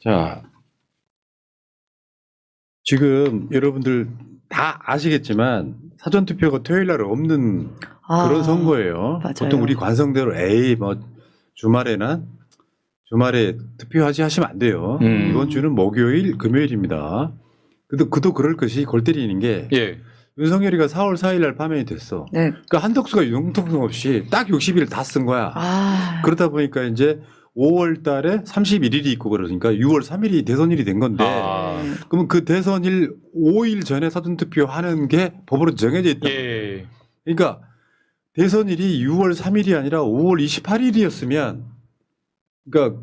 자, 지금 여러분들 다 아시겠지만 사전투표가 토요일 날 없는 그런 선거예요. 맞아요. 보통 우리 관성대로 뭐 주말에 투표하지 하시면 안 돼요. 이번 주는 목요일, 금요일입니다. 그도 그럴 것이 골 때리는 게 예. 윤석열이가 4월 4일 날 파면이 됐어. 네. 그러니까 한덕수가 융통성 없이 딱 60일 다 쓴 거야. 그러다 보니까 이제 5월 달에 31일이 있고 그러니까 6월 3일이 대선일이 된 건데 그러면 그 대선일 5일 전에 사전투표 하는 게 법으로 정해져 있다. 예. 그러니까 대선일이 6월 3일이 아니라 5월 28일이었으면 그러니까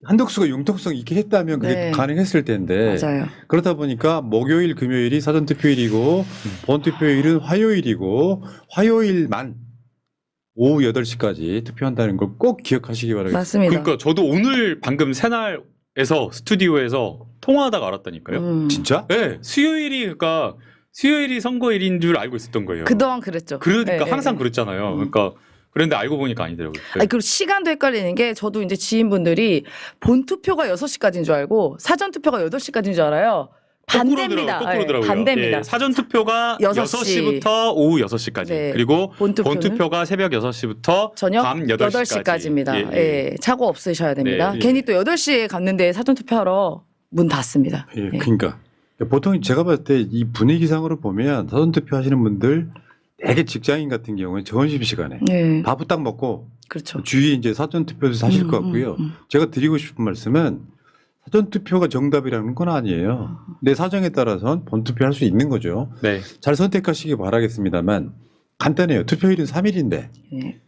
한덕수가 융통성 있게 했다면 그게 네. 가능했을 텐데 맞아요. 그렇다 보니까 목요일, 금요일이 사전투표일이고 본투표일은 화요일이고 화요일만 오후 8시까지 투표한다는 걸 꼭 기억하시기 바라겠습니다. 맞습니다. 그러니까 저도 오늘 방금 새날에서 스튜디오에서 통화하다가 알았다니까요. 진짜? 네, 수요일이 선거일인 줄 알고 있었던 거예요. 그동안 그랬죠. 그러니까 네, 항상 네. 그랬잖아요. 그러니까 그런데 알고 보니까 아니더라고요. 네. 아니, 그리고 시간도 헷갈리는 게 저도 이제 지인분들이 본투표가 6시까지인 줄 알고 사전투표가 8시까지인 줄 알아요. 반대입니다. 거꾸로더라고요. 반대입니다. 예, 사전투표가 6시. 6시부터 오후 6시까지. 네. 그리고 본투표는 본투표가 새벽 6시부터 저녁 밤 8시까지. 8시까지입니다. 예, 차고 없으셔야 됩니다. 네, 예. 괜히 또 8시에 갔는데 사전투표하러 문 닫습니다. 예, 예. 그러니까 보통 제가 봤을 때 이 분위기상으로 보면 사전투표 하시는 분들 되게 직장인 같은 경우는 점심 시간에 예, 밥 딱 먹고 그렇죠. 주위에 이제 사전투표도 하실 것 같고요. 제가 드리고 싶은 말씀은 사전투표가 정답이라는 건 아니에요. 내 사정에 따라서는 본투표할 수 있는 거죠. 네. 잘 선택하시기 바라겠습니다만 간단해요. 투표일은 3일인데 예.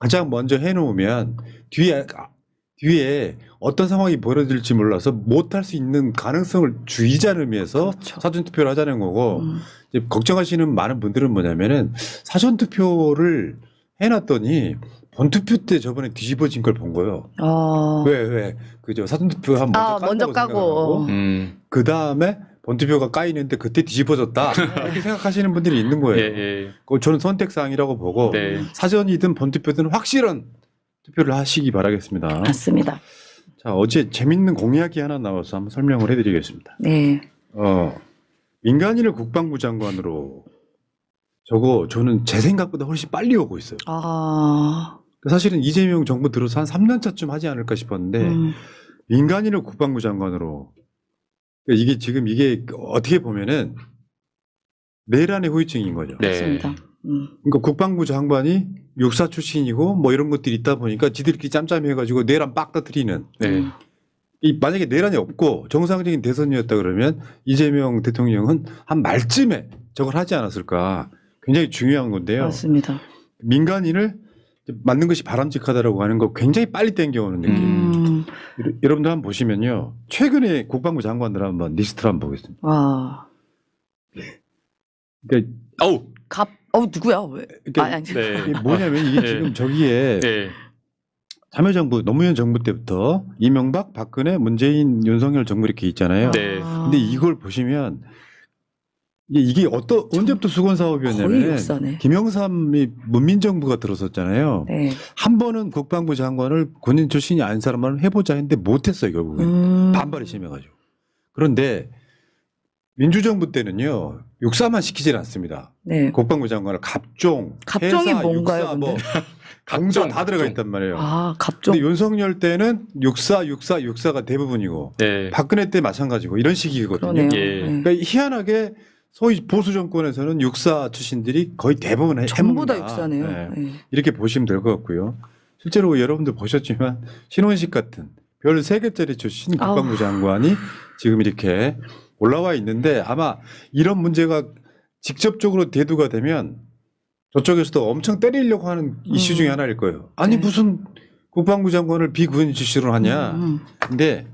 가장 먼저 해놓으면 뒤에 어떤 상황이 벌어질지 몰라서 못할 수 있는 가능성을 줄이자는 의미에서 그렇죠. 사전투표를 하자는 거고 이제 걱정하시는 많은 분들은 뭐냐면은 사전투표를 해놨더니 본투표 때 저번에 뒤집어진 걸 본 거예요. 왜 그죠 사전투표 한 먼저 까고. 그 다음에 본투표가 까이는데 그때 뒤집어졌다 이렇게 생각하시는 분들이 있는 거예요. 예. 그거 저는 선택사항이라고 보고 네. 사전이든 본투표든 확실한 투표를 하시기 바라겠습니다. 맞습니다. 자, 어제 재밌는 공약이 하나 나와서 한번 설명을 해드리겠습니다. 네. 민간인을 국방부 장관으로 저는 제 생각보다 훨씬 빨리 오고 있어요. 사실은 이재명 정부 들어서 한 3년 차쯤 하지 않을까 싶었는데 민간인을 국방부 장관으로 이게 어떻게 보면은 내란의 후유증인 거죠. 네. 맞습니다. 그러니까 국방부 장관이 육사 출신이고 뭐 이런 것들이 있다 보니까 지들끼리 짬짬해가지고 내란 빡 터뜨리는. 네. 만약에 내란이 없고 정상적인 대선이었다 그러면 이재명 대통령은 한 말쯤에 저걸 하지 않았을까. 굉장히 중요한 건데요. 맞습니다. 민간인을 맞는 것이 바람직하다라고 하는 거 굉장히 빨리 땡겨오는 느낌. 여러분들 한번 보시면요. 최근에 국방부 장관들 한번 리스트를 한번 보겠습니다. 그러니까 누구야? 왜? 그러니까 네. 이게 뭐냐면 이게 네. 지금 저기에 네. 참여정부 노무현 정부 때부터 이명박, 박근혜, 문재인, 윤석열 정부 이렇게 있잖아요. 네. 근데 이걸 보시면 이게 언제부터 수건 거의 사업이었냐면 역사네. 김영삼이 문민정부가 들어섰잖아요. 네. 한 번은 국방부 장관을 군인 출신이 아닌 사람을 해보자 했는데 못했어요 결국은. 반발이 심해가지고. 그런데 민주정부 때는요 육사만 시키질 않습니다. 네. 국방부 장관을 갑종이 갑종이 뭔가요, 육사, 근데? 강조 다 들어가 있단 말이에요. 갑종. 근데 윤석열 때는 육사가 대부분이고 네. 박근혜 때 마찬가지고 이런 식이거든요. 그러네요. 예. 네. 그러니까 희한하게 소위 보수 정권에서는 육사 출신들이 거의 대부분 전부 다 해먹는다. 육사네요. 네. 네. 이렇게 보시면 될 것 같고요. 실제로 여러분들 보셨지만 신원식 같은 별 3개짜리 출신 국방부 장관이 지금 이렇게 올라와 있는데 아마 이런 문제가 직접적으로 대두가 되면 저쪽에서도 엄청 때리려고 하는 이슈 중에 하나일 거예요. 아니 네. 무슨 국방부 장관을 비군인 출신으로 하냐. 근데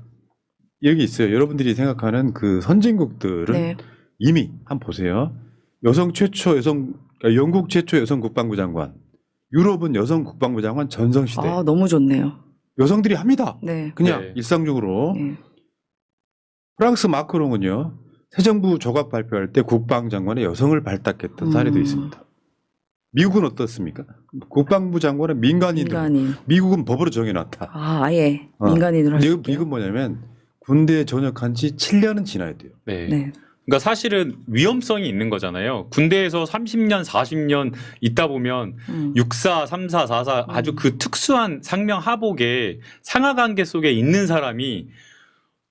여기 있어요. 여러분들이 생각하는 그 선진국들은 네. 이미 한번 보세요. 그러니까 영국 최초 여성 국방부 장관, 유럽은 여성 국방부 장관 전성시대. 너무 좋네요. 여성들이 합니다. 네. 그냥 네. 일상적으로. 네. 프랑스 마크롱은요. 새 정부 조각 발표할 때 국방장관에 여성을 발탁했던 사례도 있습니다. 미국은 어떻습니까? 국방부 장관은 민간인으로. 민간인. 미국은 법으로 정해놨다. 아예 민간인으로 할 수 있게. 미국은 뭐냐면 군대에 전역한 지 7년은 지나야 돼요. 네. 네. 그러니까 사실은 위험성이 있는 거잖아요. 군대에서 30년, 40년 있다 보면 육사, 삼사, 사사 아주 그 특수한 상명 하복에 상하관계 속에 있는 사람이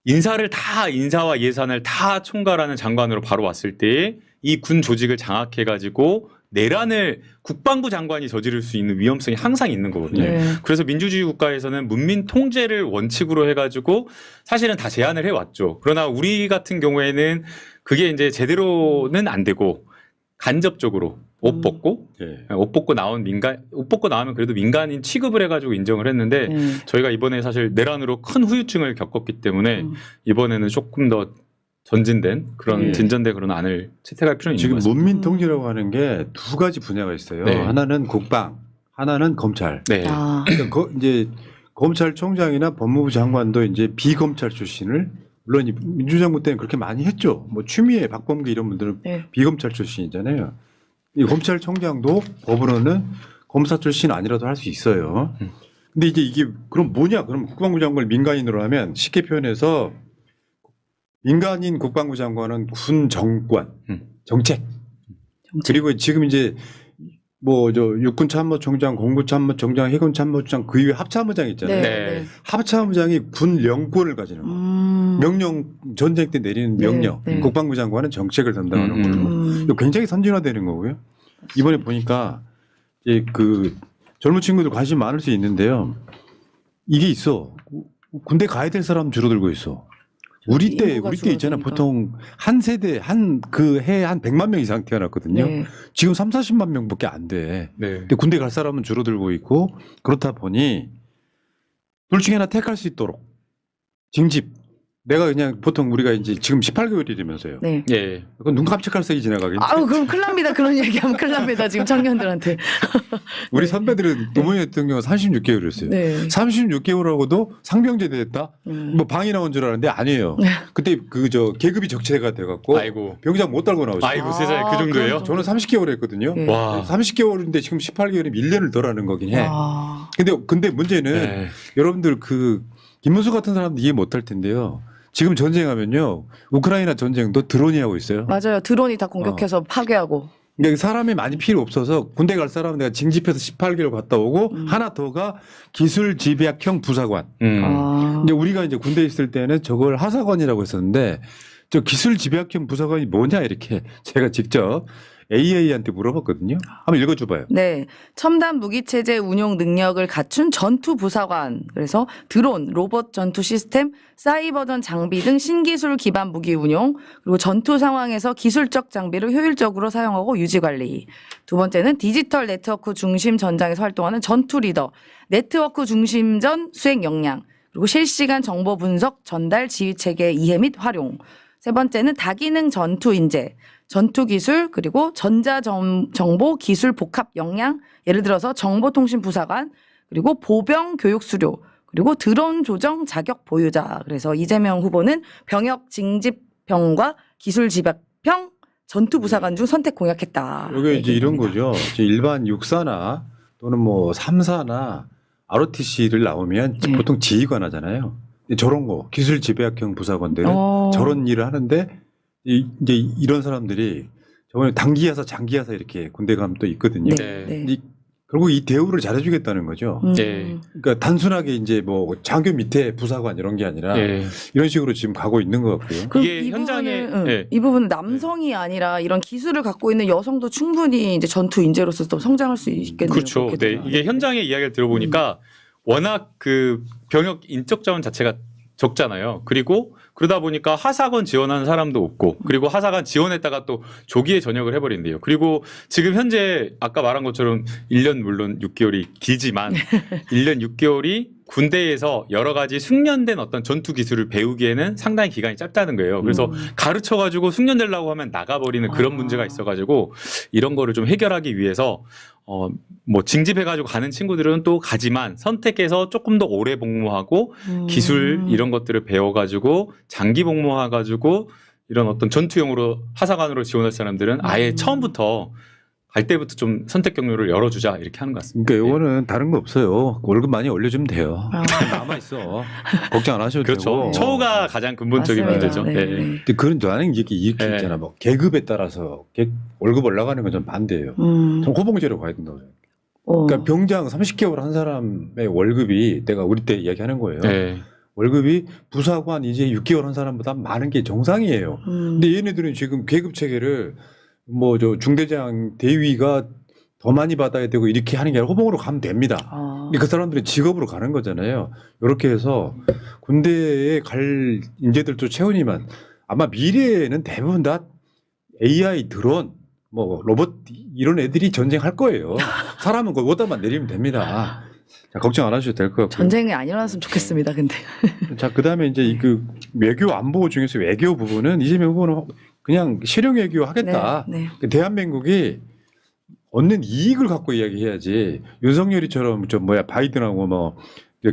인사와 예산을 다 총괄하는 장관으로 바로 왔을 때 이 군 조직을 장악해가지고 내란을 국방부 장관이 저지를 수 있는 위험성이 항상 있는 거거든요. 네. 그래서 민주주의 국가에서는 문민 통제를 원칙으로 해가지고 사실은 다 제한을 해왔죠. 그러나 우리 같은 경우에는 그게 이제 제대로는 안 되고 간접적으로 옷 벗고 옷 벗고 나오면 그래도 민간인 취급을 해가지고 인정을 했는데 저희가 이번에 사실 내란으로 큰 후유증을 겪었기 때문에 이번에는 조금 더 전진된 그런 진전된 그런 안을 채택할 필요는 있는 지금 것 같습니다. 문민 통제라고 하는 게 두 가지 분야가 있어요. 네. 하나는 국방, 하나는 검찰. 네. 그러니까 이제 검찰총장이나 법무부 장관도 이제 비검찰 출신을 물론 민주정부 때는 그렇게 많이 했죠. 뭐 추미애, 박범계 이런 분들은 비검찰 출신이잖아요. 이 검찰총장도 법으로는 검사 출신 아니라도 할 수 있어요. 근데 이게 그럼 뭐냐? 그럼 국방부 장관을 민간인으로 하면 쉽게 표현해서 민간인 국방부 장관은 군 정권, 정책. 그리고 지금 이제 뭐 저 육군 참모총장, 공군 참모총장, 해군 참모총장 그 이후에 합참의장 있잖아요. 네. 합참의장이 군 영권을 가지는 거예요. 명령 전쟁 때 내리는 명령. 국방부 장관은 정책을 담당하는 걸로. 이거 굉장히 선진화되는 거고요. 이번에 보니까 이제 그 젊은 친구들 관심 많을 수 있는데요. 이게 있어. 군대 가야 될 사람 줄어들고 있어. 우리 때 있잖아. 보통 한 세대 그 해 한 100만 명 이상 태어났거든요. 지금 3, 40만 명밖에 안 돼. 근데 군대 갈 사람은 줄어들고 있고 그렇다 보니 둘 중에 하나 택할 수 있도록 징집. 내가 그냥 보통 우리가 이제 지금 18개월이라면서요. 네. 예. 그건 눈 깜짝할 새이 지나가겠지. 아우 그럼 큰일 납니다. 그런 얘기하면 큰일 납니다. 지금 청년들한테. 우리 선배들은 노무현 대통령 36개월이었어요. 네. 36개월하고도 상병제 됐다? 뭐 방이 나온 줄 알았는데 아니에요. 그때 계급이 적체가 돼갖고 아이고. 병장 못 달고 나오죠. 아이고 세상에 그 정도예요? 저는 30개월 했거든요. 네. 와. 30개월인데 지금 18개월이면 1년을 덜 하는 거긴 해. 근데 문제는 네. 여러분들 김문수 같은 사람도 이해 못 할 텐데요. 지금 전쟁하면요. 우크라이나 전쟁도 드론이 하고 있어요. 맞아요. 드론이 다 공격해서 파괴하고. 그러니까 사람이 많이 필요 없어서 군대 갈 사람은 내가 징집해서 18개월 갔다 오고 하나 더가 기술 집약형 부사관. 이제 우리가 이제 군대에 있을 때는 저걸 하사관이라고 했었는데 저 기술 집약형 부사관이 뭐냐 이렇게 제가 직접 AI한테 물어봤거든요. 한번 읽어줘봐요. 네. 첨단 무기체제 운용 능력을 갖춘 전투부사관. 그래서 드론, 로봇 전투 시스템, 사이버전 장비 등 신기술 기반 무기 운용, 그리고 전투 상황에서 기술적 장비를 효율적으로 사용하고 유지 관리. 두 번째는 디지털 네트워크 중심 전장에서 활동하는 전투 리더, 네트워크 중심전 수행 역량, 그리고 실시간 정보 분석, 전달, 지휘 체계 이해 및 활용. 세 번째는 다기능 전투 인재. 전투 기술 그리고 전자정보 기술 복합 역량 예를 들어서 정보통신 부사관 그리고 보병 교육 수료 그리고 드론 조정 자격 보유자. 그래서 이재명 후보는 병역 징집병과 기술 집약병 전투 부사관 중 선택 공약했다. 여기 이제 이런 거죠. 일반 육사나 또는 뭐 3사나 ROTC를 나오면 보통 지휘관 하잖아요. 저런 거 기술 집약형 부사관들은 저런 일을 하는데 이제 이런 사람들이 저번에 단기하사 장기하사 이렇게 군대 가면 또 있거든요. 네. 결국 이 대우를 잘해주겠다는 거죠. 그러니까 단순하게 이제 뭐 장교 밑에 부사관 이런 게 아니라 이런 식으로 지금 가고 있는 것 같고요. 이게 현장에 이 부분은 남성이 아니라 이런 기술을 갖고 있는 여성도 충분히 이제 전투 인재로서 또 성장할 수 있겠네요. 그렇죠. 네. 이게 현장의 이야기를 들어보니까 워낙 그 병역 인적 자원 자체가 적잖아요. 그리고 그러다 보니까 하사관 지원하는 사람도 없고 그리고 하사관 지원했다가 또 조기에 전역을 해버린대요. 그리고 지금 현재 아까 말한 것처럼 1년 물론 6개월이 길지만 1년 6개월이 군대에서 여러 가지 숙련된 어떤 전투 기술을 배우기에는 상당히 기간이 짧다는 거예요. 그래서 가르쳐가지고 숙련되려고 하면 나가버리는 그런 문제가 있어가지고 이런 거를 좀 해결하기 위해서 뭐 징집해가지고 가는 친구들은 또 가지만 선택해서 조금 더 오래 복무하고 기술 이런 것들을 배워가지고 장기 복무해가지고 이런 어떤 전투용으로 하사관으로 지원할 사람들은 아예 처음부터 갈 때부터 좀 선택 경로를 열어주자 이렇게 하는 것 같습니다. 그러니까 요거는 다른 거 없어요. 월급 많이 올려주면 돼요. 남아 있어. 걱정 안 하셔도 그렇죠. 되고. 처우가 가장 근본적인 맞습니다. 문제죠. 네, 예. 네. 근데 그런 나는 이렇게 네. 있잖아. 뭐 계급에 따라서 월급 올라가는 건 좀 반대예요. 전 호봉제로 가야 된다고 생각해요. 그러니까 병장 30개월 한 사람의 월급이 내가 우리 때 이야기하는 거예요. 예. 월급이 부사관 이제 6개월 한 사람보다 많은 게 정상이에요. 근데 얘네들은 지금 계급 체계를 뭐 저 중대장 대위가 더 많이 받아야 되고 이렇게 하는 게 아니라 호봉으로 가면 됩니다. 근데 그 사람들은 직업으로 가는 거잖아요. 이렇게 해서 군대에 갈 인재들도 채우니만 아마 미래에는 대부분 다 AI 드론 뭐 로봇 이런 애들이 전쟁할 거예요. 사람은 거기 오다만 내리면 됩니다. 자, 걱정 안 하셔도 될 것 같고요. 전쟁이 안 일어났으면 좋겠습니다. 근데 자, 그다음에 이제 그 외교 안보 중에서 외교 부분은 이재명 후보는 그냥 실용 외교 하겠다. 네, 네. 그 대한민국이 얻는 이익을 갖고 이야기해야지. 윤석열이처럼 저 뭐야 바이든하고 뭐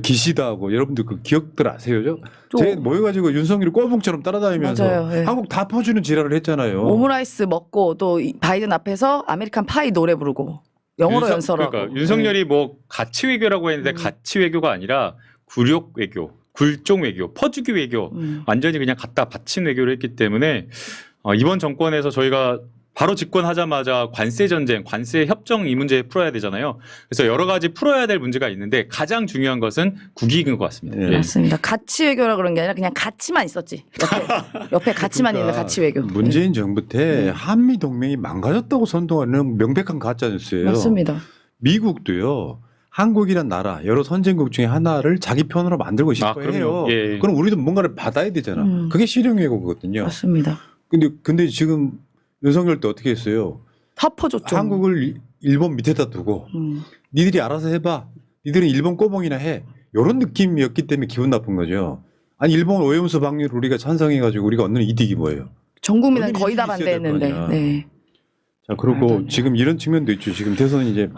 기시다하고 여러분들 그 기억들 아세요? 제 모여가지고 윤석열이 꼬붕처럼 따라다니면서 맞아요. 네. 한국 다 퍼주는 지랄을 했잖아요. 오므라이스 먹고 또 바이든 앞에서 아메리칸 파이 노래 부르고 영어로 연설하고. 그러니까 윤석열이 뭐 가치 외교라고 했는데 가치 외교가 아니라 굴욕 외교, 굴종 외교, 퍼주기 외교 완전히 그냥 갖다 바친 외교를 했기 때문에 이번 정권에서 저희가 바로 집권하자마자 관세 전쟁, 관세 협정 이 문제 풀어야 되잖아요. 그래서 여러 가지 풀어야 될 문제가 있는데 가장 중요한 것은 국익인 것 같습니다. 네. 예. 맞습니다. 가치 외교라 그런 게 아니라 그냥 가치만 있었지. 옆에 가치만 있는 가치 외교. 문재인 정부 때 한미 동맹이 망가졌다고 선동하는 명백한 가짜 뉴스예요. 맞습니다. 미국도요. 한국이란 나라 여러 선진국 중에 하나를 자기 편으로 만들고 싶어 해요. 그럼요. 예. 그럼 우리도 뭔가를 받아야 되잖아. 그게 실용 외교거든요. 맞습니다. 근데 지금 윤석열 때 어떻게 했어요? 합퍼줬죠. 한국을 일본 밑에다 두고 니들이 알아서 해봐. 니들은 일본 꼬봉이나 해. 이런 느낌이었기 때문에 기분 나쁜 거죠. 아니 일본 오염수 방류를 우리가 찬성해가지고 우리가 얻는 이득이 뭐예요? 전 국민은 얻는 거의 다 이득이 있어야 될거 반대했는데. 아니야. 네. 자 그리고 지금 이런 측면도 있죠. 지금 대선이 이제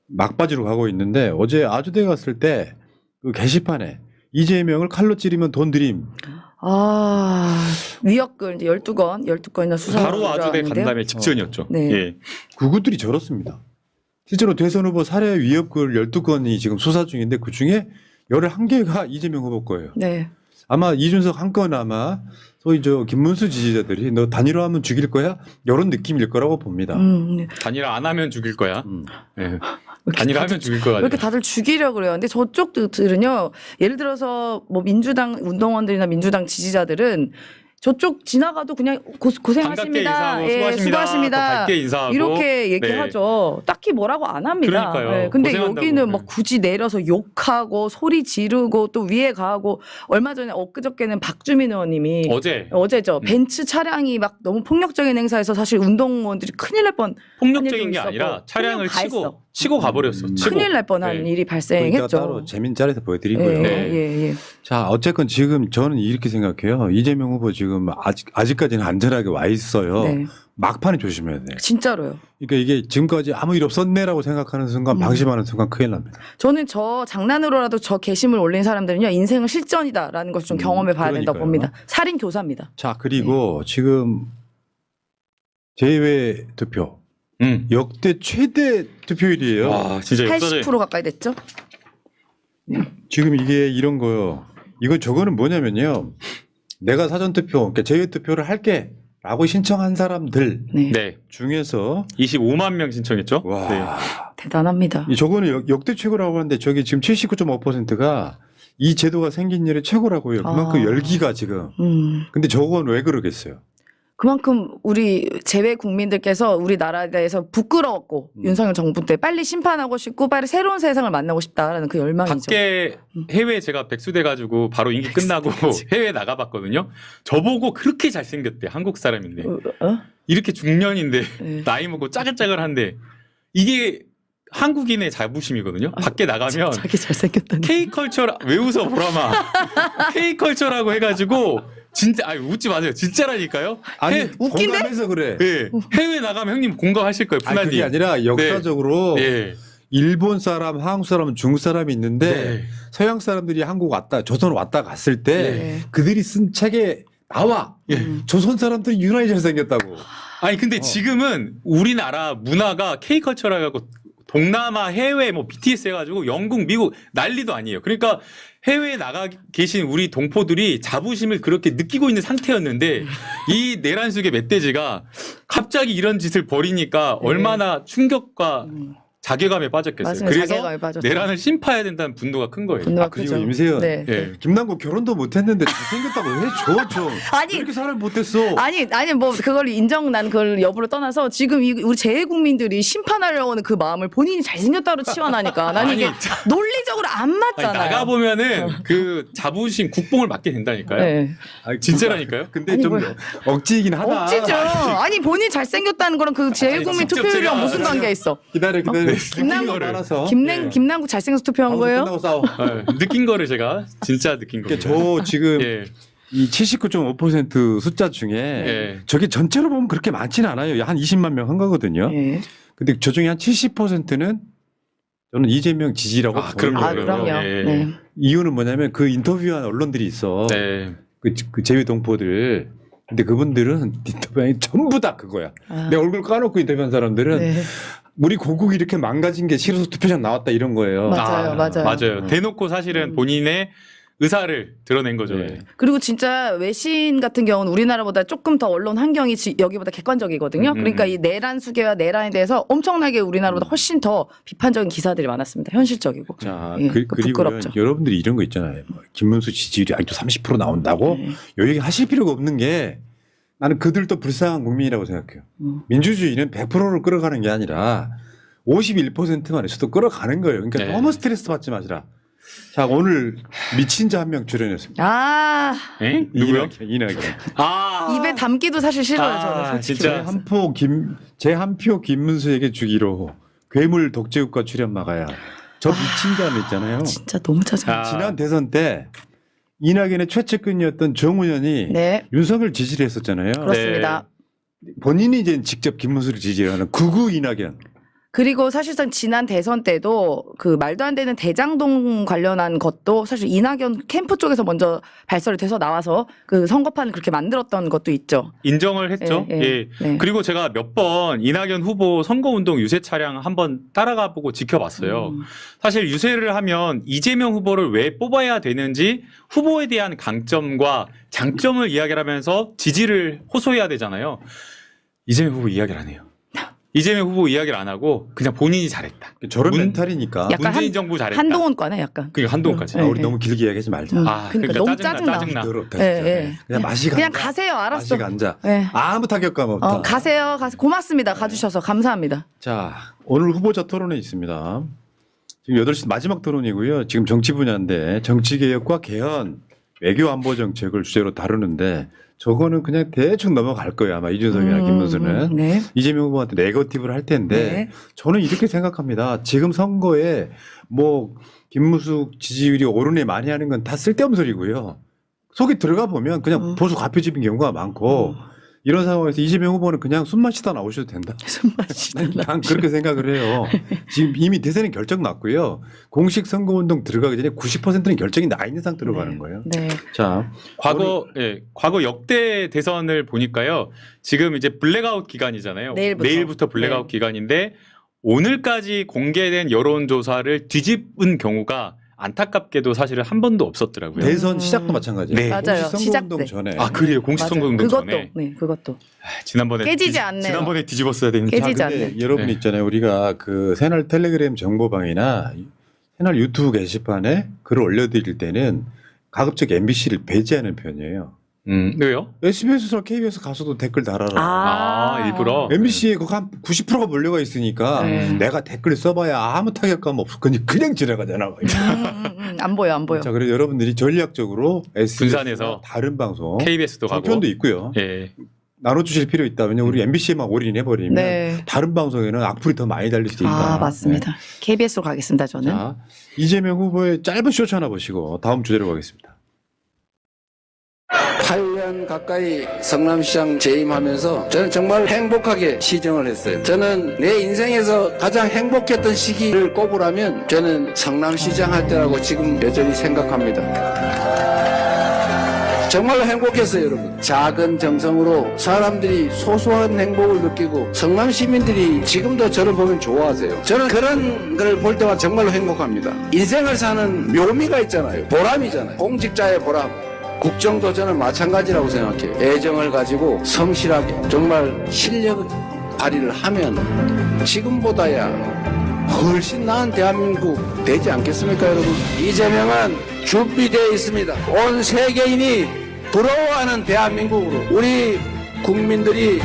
막바지로 가고 있는데 어제 아주대 갔을 때 그 게시판에 이재명을 칼로 찌르면 돈 드림. 위협글 이제 12건이나 수사가 바로 아주대 간담회 직전이었죠. 네. 예. 그것들이 저렇습니다. 실제로 대선 후보 살해 위협글 12건이 지금 수사 중인데 그중에 11개가 이재명 후보 거예요. 네. 아마 이준석 한 건 아마 소위 저 김문수 지지자들이 너 단일화하면 죽일 거야? 이런 느낌일 거라고 봅니다. 네. 단일화 안 하면 죽일 거야. 예. 이렇게 단일화하면 죽일 거야. 왜 이렇게 다들 죽이려고 그래요. 근데 저쪽들은요. 예를 들어서 뭐 민주당 운동원들이나 민주당 지지자들은 저쪽 지나가도 그냥 고생하십니다. 반갑게 인사하고 수고하십니다. 더 밝게 인사하고. 이렇게 얘기하죠. 딱히 뭐라고 안 합니다. 그러니까요. 근데 고생한다고. 여기는 막 굳이 내려서 욕하고 소리 지르고 또 위에 가고 얼마 전에 엊그저께는 박주민 의원님이 어제죠. 벤츠 차량이 막 너무 폭력적인 행사에서 사실 운동원들이 큰일 날 뻔. 폭력적인 게 아니라 차량을 치고 가버렸어. 큰일 날 뻔한 일이 발생했죠. 따로 재밌는 자리에서 보여드리고요. 예. 자 어쨌건 지금 저는 이렇게 생각해요. 이재명 후보 지금 아직까지는 안전하게 와 있어요. 네. 막판에 조심해야 돼. 진짜로요. 그러니까 이게 지금까지 아무 일 없었네라고 생각하는 순간 방심하는 순간 큰일 납니다. 저는 저 장난으로라도 저 게시물 올린 사람들은요 인생은 실전이다라는 것을 좀 경험해 봐야 된다고 그러니까요. 봅니다. 살인 교사입니다. 자 그리고 지금 제외 투표 역대 최대 투표율이에요. 와 진짜 80% 가까이 됐죠? 지금 이게 이런 거요. 저거는 뭐냐면요. 내가 사전투표, 그러니까 제외투표를 할게라고 신청한 사람들 네. 중에서 25만 명 신청했죠. 와, 네. 대단합니다. 저거는 역대 최고라고 하는데 저기 지금 79.5%가 이 제도가 생긴 일의 최고라고요. 그만큼 열기가 지금. 근데 저건 왜 그러겠어요? 그만큼 우리 재외 국민들께서 우리나라에 대해서 부끄러웠고 윤석열 정부 때 빨리 심판하고 싶고 빨리 새로운 세상을 만나고 싶다라는 그 열망이죠. 밖에 해외 제가 백수돼 가지고 바로 임기 끝나고 해외 나가봤거든요. 저보고 그렇게 잘생겼대. 한국 사람인데 이렇게 중년인데 나이 먹고 짜글짜글한데 이게 한국인의 자부심이거든요. 밖에 나가면 자기 잘생겼다니. K컬처 왜 웃어 보라마. K컬처라고 해가지고 진짜 웃지 마세요. 진짜라니까요. 아니 웃긴데? 공감해서 그래. 네. 해외 나가면 형님 공감하실 거예요. 아니, 푸나님. 그게 아니라 역사적으로 네. 일본 사람, 한국 사람, 중국 사람이 있는데 네. 서양 사람들이 한국 왔다, 조선 왔다 갔을 때 그들이 쓴 책에 나와. 조선 사람들이 유난히 잘생겼다고. 아니 근데 지금은 우리나라 문화가 K컬처라 해갖고 동남아 해외 뭐 BTS 해가지고 영국 미국 난리도 아니에요. 그러니까 해외에 나가 계신 우리 동포들이 자부심을 그렇게 느끼고 있는 상태였는데 이 내란숙의 멧돼지가 갑자기 이런 짓을 벌이니까 얼마나 충격과 자괴감에 빠졌겠어요. 맞습니다. 그래서 자괴감에 빠졌죠. 내란을 심파해야 된다는 분노가 큰 거예요. 분노가 그리고 크죠. 임세현 네. 예. 김남국 결혼도 못했는데 잘생겼다고 왜 줘 좀? 아니, 왜 이렇게 사람 못했어? 아니 뭐 그걸 인정 난 그걸 여부를 떠나서 지금 우리 재외국민들이 심판하려고 하는 그 마음을 본인이 잘생겼다고 치환하니까 나는 이게 아니, 논리적으로 안 아니, 맞잖아요. 나가 보면은 그 자부심 국뽕을 맞게 된다니까요. 네. 아니, 진짜라니까요. 근데 아니, 좀 뭐야. 억지이긴 하다. 억지죠. 아니 본인이 잘생겼다는 거랑 그 재외국민 직접 투표율이랑 제가- 무슨 관계가 있어? 기다려. 김남국- 알아서. 김남국 잘생겨서 투표한 거예요? 끝나고 싸워. 네, 느낀 거를 제가 진짜 느낀 겁니다. 그러니까 저 지금 예. 이 79.5% 숫자 중에 예. 저게 전체로 보면 그렇게 많지는 않아요. 한 20만 명 한 거거든요. 예. 근데 저 중에 한 70%는 저는 이재명 지지라고 아, 보는 그럼요, 아 거예요. 그럼요. 예. 네. 이유는 뭐냐면 그 인터뷰한 언론들이 있어. 네. 그 제외 동포들. 근데 그분들은 인터뷰한 전부 다 그거야. 아, 내 얼굴 까놓고 인터뷰한 사람들은 네. 우리 고국이 이렇게 망가진 게 싫어서 투표장 나왔다 이런 거예요. 맞아요, 맞아요. 맞아요. 대놓고 사실은 본인의 의사를 드러낸 거죠. 네. 그리고 진짜 외신 같은 경우는 우리나라보다 조금 더 언론 환경이 여기보다 객관적이거든요. 그러니까 이 내란 수계와 내란에 대해서 엄청나게 우리나라보다 훨씬 더 비판적인 기사들이 많았습니다. 현실적이고. 자, 예, 그리고 부끄럽죠. 여러분들이 이런 거 있잖아요. 뭐 김문수 지지율이 아직도 30% 나온다고? 네. 요 얘기 하실 필요가 없는 게 나는 그들도 불쌍한 국민이라고 생각해요. 민주주의는 100%를 끌어가는 게 아니라 51%만 있어도 끌어가는 거예요. 그러니까 네. 너무 스트레스 받지 마시라. 자, 오늘 미친 자 한 명 출연했습니다. 아 에? 누구요? 이낙연. 아. 입에 담기도 사실 싫어요. 아, 저는 솔직히. 진짜. 제 한 표 김문수에게 주기로 괴물 독재국가 출연 막아야. 저 미친 자는 있잖아요. 진짜 너무 짜증나. 아. 지난 대선 때 이낙연의 최측근이었던 정우현이 네, 윤석열 지지를 했었잖아요. 그렇습니다. 본인이 이제 직접 김문수를 지지하는 극우 이낙연. 그리고 사실상 지난 대선 때도 그 말도 안 되는 대장동 관련한 것도 사실 이낙연 캠프 쪽에서 먼저 발설이 돼서 나와서 그 선거판을 그렇게 만들었던 것도 있죠. 인정을 했죠. 예, 예. 예, 네. 그리고 제가 몇 번 이낙연 후보 선거운동 유세 차량 한번 따라가 보고 지켜봤어요. 사실 유세를 하면 이재명 후보를 왜 뽑아야 되는지 후보에 대한 강점과 장점을 이야기를 하면서 지지를 호소해야 되잖아요. 이재명 후보 이야기를 안 해요. 이재명 후보 이야기를 안 하고 그냥 본인이 잘했다. 저런 문- 멘탈이니까. 약간 문재인 정부 잘했다. 한동훈과네 약간. 그러니까 한동훈까지. 네. 우리 너무 길게 이야기하지 말자. 아, 그러니까 너무 짜증나. 더럽다, 예, 진짜. 예. 그냥 맛이 그냥 간다. 가세요. 알았어. 맛이 간자. 네. 아무 타격감 없다. 가세요. 고맙습니다. 가주셔서 감사합니다. 자, 오늘 후보자 토론회 있습니다. 지금 8시 마지막 토론이고요. 지금 정치 분야인데 정치개혁과 개헌, 외교안보 정책을 주제로 다루는데 저거는 그냥 대충 넘어갈 거예요. 아마 이준석이나 김문수는. 네. 이재명 후보한테 네거티브를 할 텐데 네. 저는 이렇게 생각합니다. 지금 선거에 뭐 김문수 지지율이 오르네 많이 하는 건 다 쓸데없는 소리고요. 속에 들어가 보면 그냥 보수 과표집인 경우가 많고 이런 상황에서 이재명 후보는 그냥 숨 마시다 나오셔도 된다. 난 그렇게 생각을 해요. 지금 이미 대선은 결정 났고요. 공식 선거운동 들어가기 전에 90%는 결정이 나 있는 상태로 가는 거예요. 네. 자, 과거 역대 대선을 보니까요. 지금 이제 블랙아웃 기간이잖아요. 내일부터. 블랙아웃 네. 기간인데 오늘까지 공개된 여론조사를 뒤집은 경우가 안타깝게도 사실은 한 번도 없었더라고요. 대선 시작도 마찬가지예요. 네. 맞아요. 공식 시작 선거운동 때. 전에. 아 그래요. 공식 맞아요. 선거운동 그것도 전에. 네, 그것도 지난번에 깨지지 않네요. 지난번에 뒤집었어야 되는데. 깨지지 자, 근데 않네. 여러분 네. 있잖아요. 우리가 그 새날 텔레그램 정보방이나 새날 유튜브 게시판에 글을 올려드릴 때는 가급적 MBC를 배제하는 편이에요. 왜요? SBS나 KBS 가서도 댓글 달아라. 아, 일부러. MBC에 한 90%가 몰려가 있으니까 네. 내가 댓글 써봐야 아무 타격감 없어. 그냥 지나가잖아. 안 보여, 안 보여. 자, 그래서 여러분들이 전략적으로 SBS 분산해서 다른 방송, KBS도 가고. 정편도 있고요. 예. 나눠주실 필요 있다. 왜냐면 우리 MBC에만 올인해버리면 네. 다른 방송에는 악플이 더 많이 달릴 수도 있다. 아, 맞습니다. KBS로 가겠습니다, 네. 저는. 자, 이재명 후보의 짧은 쇼츠 하나 보시고 다음 주제로 가겠습니다. 8년 가까이 성남시장 재임하면서 저는 정말 행복하게 시정을 했어요. 저는 내 인생에서 가장 행복했던 시기를 꼽으라면 저는 성남시장 할 때라고 지금 여전히 생각합니다. 정말로 행복했어요, 여러분. 작은 정성으로 사람들이 소소한 행복을 느끼고 성남 시민들이 지금도 저를 보면 좋아하세요. 저는 그런 걸 볼 때마다 정말로 행복합니다. 인생을 사는 묘미가 있잖아요. 보람이잖아요. 공직자의 보람. 국정도 저는 마찬가지라고 생각해요. 애정을 가지고 성실하게 정말 실력 발휘를 하면 지금보다야 훨씬 나은 대한민국 되지 않겠습니까, 여러분? 이재명은 준비되어 있습니다. 온 세계인이 부러워하는 대한민국으로 우리 국민들이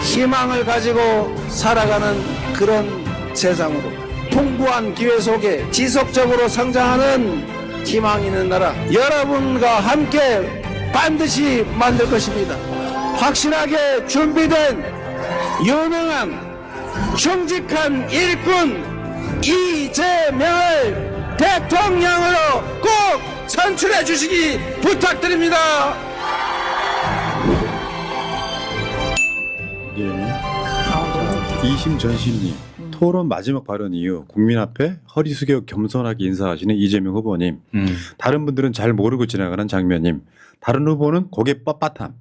희망을 가지고 살아가는 그런 세상으로 풍부한 기회 속에 지속적으로 성장하는 희망 있는 나라 여러분과 함께 반드시 만들 것입니다. 확실하게 준비된 유능한 충직한 일꾼 이재명을 대통령으로 꼭 선출해 주시기 부탁드립니다. 이심전심님 토론 마지막 발언 이후 국민 앞에 허리 숙여 겸손하게 인사하시는 이재명 후보님. 다른 분들은 잘 모르고 지나가는 장면님. 다른 후보는 고개 빳빳함.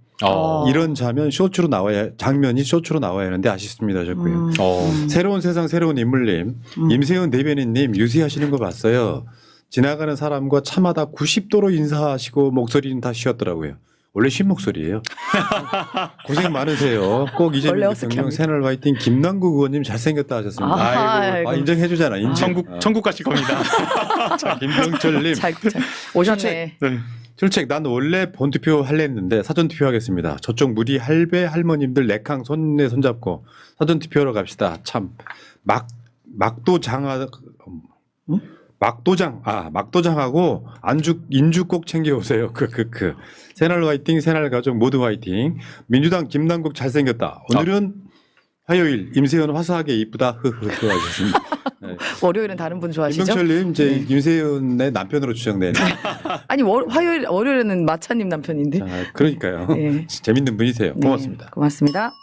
이런 장면이 쇼츠로 나와야 하는데 아쉽습니다 하셨고요. 새로운 세상 새로운 인물님. 임세훈 대변인님 유세하시는 거 봤어요. 지나가는 사람과 차마다 90도로 인사하시고 목소리는 다 쉬었더라고요. 원래 쉰 목소리예요. 고생 많으세요. 꼭 이재명 대통령 새날 화이팅. 김남국 의원님 잘생겼다 하셨습니다. 아이고. 인정해 주잖아. 천국 가실 겁니다. 자, 김병철님. 잘 오셨네. 출첵 난 원래 본투표 할래 했는데 사전투표 하겠습니다. 저쪽 무리 할배 할머님들 내캉 손에 손잡고 사전투표하러 갑시다. 참 막도장하고 인주 꼭 챙겨오세요. 새날 화이팅, 새날 가족 모두 화이팅. 민주당 김남국 잘생겼다. 오늘은 화요일 임세현 화사하게 이쁘다. 하셨습니다. 네. 월요일은 다른 분 좋아하시죠? 김병철님 이제 임세현의 남편으로 추정되는. 아니 월요일에는 마차님 남편인데. 그러니까요. 네. 재밌는 분이세요. 고맙습니다. 네, 고맙습니다.